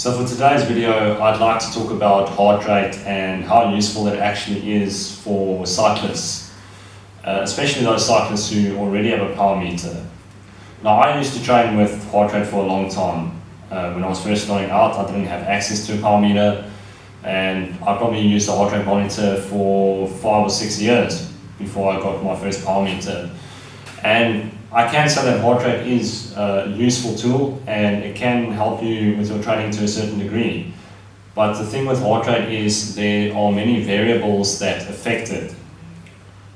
So for today's video, I'd like to talk about heart rate and how useful it actually is for cyclists, especially those cyclists who already have a power meter. Now, I used to train with heart rate for a long time. When I was first starting out, I didn't have access to a power meter, and I probably used a heart rate monitor for 5 or 6 years before I got my first power meter. And I can say that heart rate is a useful tool and it can help you with your training to a certain degree. But the thing with heart rate is there are many variables that affect it.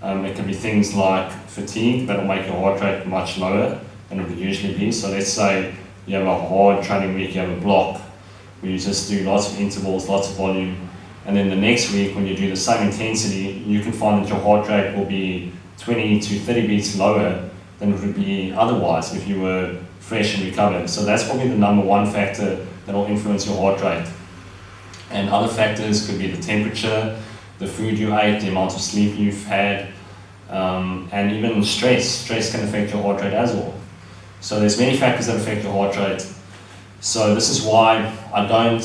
It can be things like fatigue that will make your heart rate much lower than it would usually be. So let's say you have a hard training week, you have a block where you just do lots of intervals, lots of volume, and then the next week when you do the same intensity, you can find that your heart rate will be 20 to 30 beats lower than it would be otherwise if you were fresh and recovered. So that's probably the number one factor that will influence your heart rate. And other factors could be the temperature, the food you ate, the amount of sleep you've had, and even stress. Stress can affect your heart rate as well. So there's many factors that affect your heart rate. So this is why I don't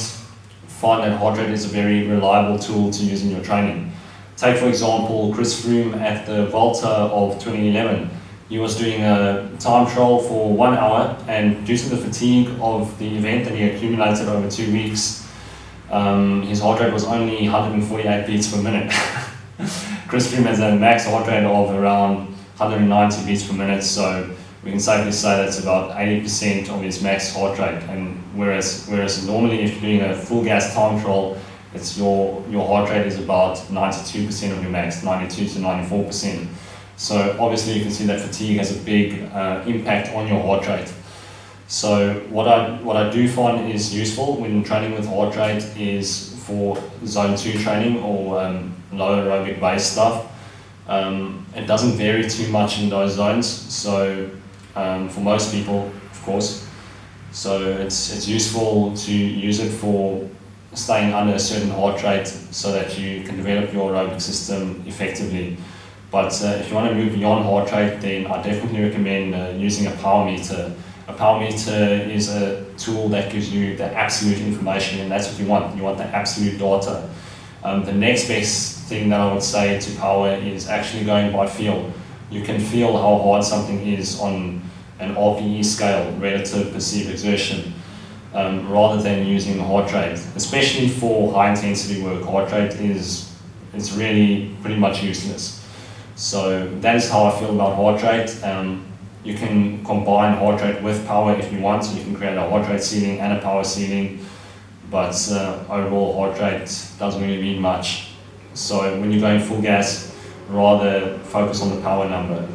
find that heart rate is a very reliable tool to use in your training. Take for example Chris Froome at the Volta of 2011. He was doing a time trial for 1 hour, and due to the fatigue of the event that he accumulated over 2 weeks, his heart rate was only 148 beats per minute. Chris Froome has a max heart rate of around 190 beats per minute, so we can safely say that's about 80% of his max heart rate. And whereas normally if you're doing a full gas time trial, it's your heart rate is about 92% of your max, 92 to 94%. So obviously you can see that fatigue has a big impact on your heart rate. So what I do find is useful when training with heart rate is for zone 2 training or low aerobic base stuff. It doesn't vary too much in those zones, so for most people, of course. So it's useful to use it for staying under a certain heart rate so that you can develop your aerobic system effectively. But if you want to move beyond heart rate, then I definitely recommend using a power meter. A power meter is a tool that gives you the absolute information, and that's what you want. You want the absolute data. The next best thing that I would say to power is actually going by feel. You can feel how hard something is on an RPE scale, relative perceived exertion, rather than using heart rate. Especially for high intensity work, heart rate is really pretty much useless. So that is how I feel about heart rate. You can combine heart rate with power if you want. So you can create a heart rate ceiling and a power ceiling, but overall heart rate doesn't really mean much. So when you're going full gas, rather focus on the power number.